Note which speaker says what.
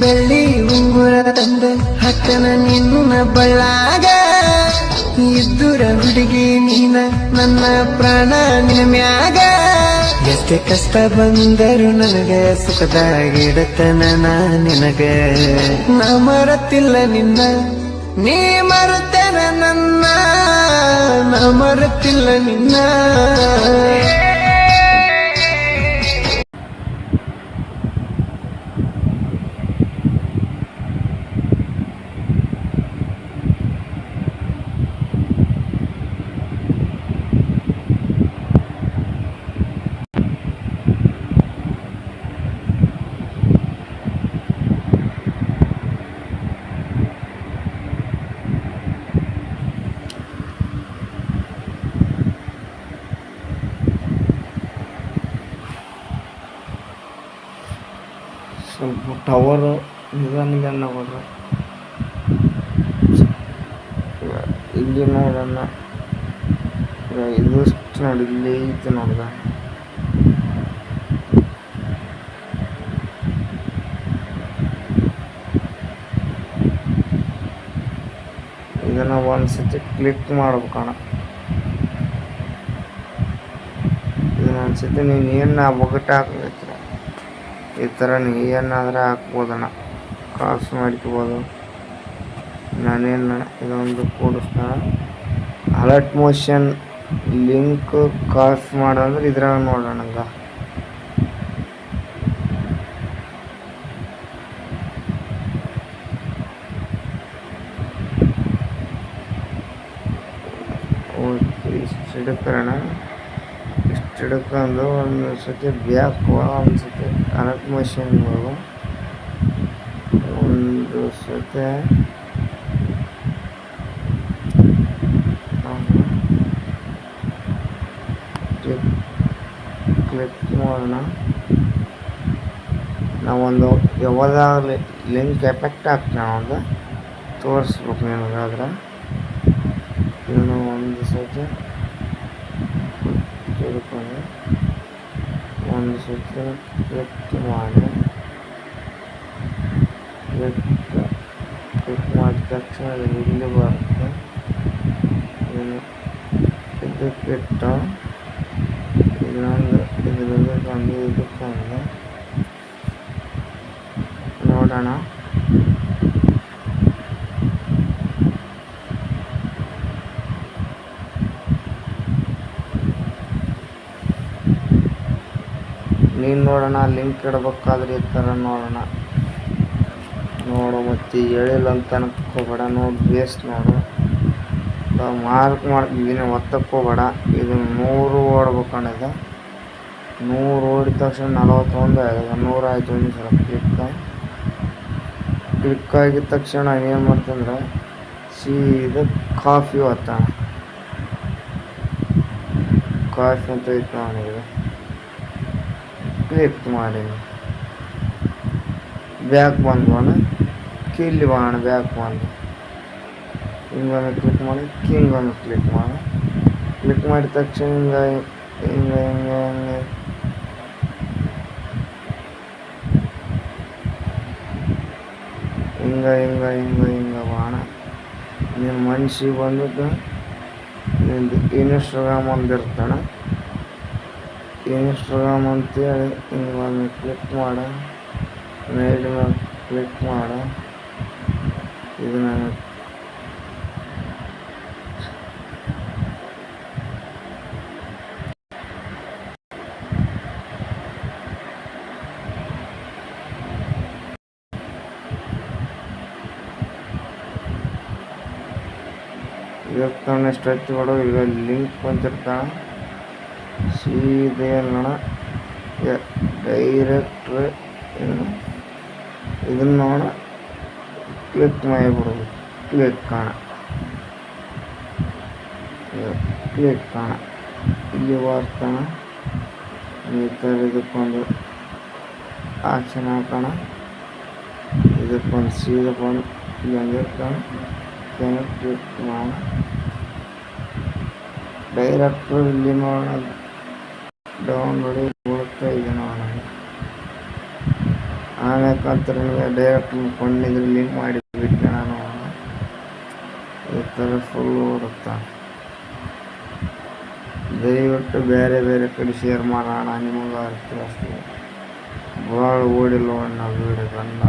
Speaker 1: ಬೆಳ್ಳಿ ಉಂಗುರ ತಂದ ಹತ್ತನ ನಿನ್ನ ಬಳ್ಳಾಗ ಇದ್ದುರ ಹುಡುಗಿ ನೀನ ನನ್ನ ಪ್ರಾಣ ನಿನ ಮ್ಯಾಗ ಎಷ್ಟೇ ಕಷ್ಟ ಬಂದರು ನನಗ ಸುಖದಾಗಿಡತನ ನಿನಗ ನಾ ಮರತಿಲ್ಲ ನಿನ್ನ ನೀ ಮರುತ್ತೇನ ನನ್ನ ನಾ ಮರತಿಲ್ಲ ನಿನ್ನ
Speaker 2: ಸ್ವಲ್ಪ ಟವರು ನಿಧಾನ ಕೊಡ್ರಿ. ಇಲ್ಲಿ ನೋಡೋಣ, ಇದಷ್ಟು ನೋಡಿ, ಇಲ್ಲಿ ಐತೆ ನೋಡ್ದ. ಇದನ್ನ ಒಂದ್ಸತಿ ಕ್ಲಿಕ್ ಮಾಡ್ಬೇಕಣ್ಣ. ಇದನ್ನ ಒಂದ್ಸತಿ ನೀನು ಏನು ಒಗಟು ಹಾಕೈತ್ರ ಈ ಥರ ನೀವು ಏನಾದರೂ ಹಾಕ್ಬೋದಣ್ಣ, ಕಾಸು ಮಾಡ್ಕೋಬೋದು. ನಾನೇನು ಇದೊಂದು ಕೂಡಿಸ್ತಾನ ಅಲರ್ಟ್ ಮೋಷನ್ ಲಿಂಕ್ ಕಾಸು ಮಾಡೋದ್ರೆ ಇದ್ರಾಗ ನೋಡೋಣ. ಓಕೆ, ಇಷ್ಟು ಹಿಡ್ಕೋಣ. ಇಷ್ಟು ಹಿಡ್ಕೊಂಡು ಒಂದು ಸತಿ ಬ್ಯಾಕ್, ಒಂದು ಸತಿ ಅಲರ್ಟ್ ಮೋಷನ್ ಒಂದು ಸತಿ ಕ್ಲಿಕ್ ಮಾಡೋಣ. ನಾವೊಂದು ಯಾವ್ದಾಗಲಿ ಲಿಂಕ್ ಎಫೆಕ್ಟ್ ಹಾಕ್ತೀನಿ, ಒಂದು ತೋರಿಸ್ಬೇಕು ನಿನಗಾದ್ರೆ. ಇದನ್ನು ಒಂದು ಸತಿ ತಿಳ್ಕೊಂಡು ಒಂದು ಸತಿ ಕ್ಲಿಕ್ ಮಾಡಿ, ಕ್ಲಿಕ್ ಮಾಡಿದ ತಕ್ಷಣ ಇಲ್ಲಿ ಬರುತ್ತೆ. ಇದಕ್ಕಿಟ್ಟು ಇದೊಂದು ಇದಕ್ಕೊಂದು ನೋಡೋಣ. ನೀನು ನೋಡೋಣ, ಲಿಂಕ್ ಇಡಬೇಕಾದ್ರೆ ಈ ಥರ ನೋಡೋಣ. ನೋಡು, ಮತ್ತು ಹೇಳಿಲ್ಲ ಅಂತ ಅನ್ಕೋಬೇಡ. ನೋಡಿ ಬೇಸ್ ನೋಡು, ಮಾರ್ಕ್ ಮಾಡ್ತಿದ್ದೀನಿ, ಒತ್ತಕ್ಕೆ ಹೋಗ್ಬೇಡ. ಇದು 100 ಓಡ್ಬೇಕಣ್ಣಿದೆ. 100 ಓಡಿದ ತಕ್ಷಣ 41 ಆಗಿದೆ. 100 ಆಯಿತು. ಒಂದು ಸಲ ಕ್ಲಿಕ್ ಆಗಿದ ತಕ್ಷಣ ಏನು ಮಾಡ್ತಂದ್ರೆ ಸೀದಾ ಕಾಫಿ ಒತ್ತೋಣ. ಕಾಫಿ ಅಂತ ಇತ್ತು ನನಗೆ. ಕ್ಲಿಕ್ ಮಾಡಿ ಬ್ಯಾಕ್ ಬಂದ್ವಣ, ಕಿಲ್ಲಿ ಬಾಣ ಬ್ಯಾಕ್ ಬಂದು ಹಿಂಗೊಮ್ಮೆ ಕ್ಲಿಕ್ ಮಾಡಿ, ಹಿಂಗೊಮ್ಮೆ ಕ್ಲಿಕ್ ಮಾಡಿ. ಕ್ಲಿಕ್ ಮಾಡಿದ ತಕ್ಷಣ ಹಿಂಗೆ ಹಿಂಗೆ ಹಿಂಗೆ ಹಿಂಗೆ ಹಿಂಗೆ ಹಿಂಗೆ ಹಿಂಗೆ ಬಾಣ. ನೀನು ಮನ್ಸಿಗೆ ಬಂದದ್ದು ನಿಂದು ಇನ್ಸ್ಟಾಗ್ರಾಮ್ ಒಂದಿರ್ತಾನ. ಇನ್ಸ್ಟಾಗ್ರಾಮ್ ಅಂತೇಳಿ ಹಿಂಗೊಮ್ಮೆ ಕ್ಲಿಕ್ ಮಾಡ, ಮೇಲ್ ಮೇಲೆ ಕ್ಲಿಕ್ ಮಾಡ. ಇದು ನಾನು ಇರ್ತಾನೆ ಸ್ಟ್ರೆಚ್ ಮಾಡು. ಈಗ ಲಿಂಕ್ ಬಂದಿರ್ತಾನೆ, ಸೀದೆ ನೋಡ ಡೈರೆಕ್ಟ್ ಇದನ್ನ ನೋಡ ಕ್ಲಿಕ್ ಮಾಡಿಬಿಡೋದು. ಕ್ಲಿಕ್ ಕಾಣ ಇಲ್ಲಿ ಬರ್ತಾನೆ. ಈ ಥರ ಇದಕ್ಕೊಂದು ಆಪ್ಷನ್ ಹಾಕೋಣ. ಇದಕ್ಕೊಂದು ಸೀದಾ ಬಂದು ಇಲ್ಲಿ ಹಂಗಿರ್ತಾನೆ. ಕ್ಲಿಕ್ ಮಾಡೋಣ. ಡೈರೆಕ್ಟ್ ಇಲ್ಲಿ ನೋಡೋಣ, ಡೌನ್ಲೋಡ್ ಬೀಳುತ್ತಾ ಇದೆ ನೋಡೋಣ. ಆಮ್ಯಾಕಂತ ನಿಮಗೆ ಡೈರೆಕ್ಟ್ ಕೊಂಡಿದ್ರೆ ಲಿಂಕ್ ಮಾಡಿ ಬಿಟ್ಟೆ ನಾನು. ಈ ಥರ ಫುಲ್ ಓಡುತ್ತಾ. ದಯವಿಟ್ಟು ಬೇರೆ ಬೇರೆ ಕಡೆ ಶೇರ್ ಮಾಡೋಣ, ನಿಮಗೆ ಅಷ್ಟೇ ಭಾಳ ಓಡಿಲ್ಲ ನಾವು ವೀಡಿಯೋ ಗಂಡ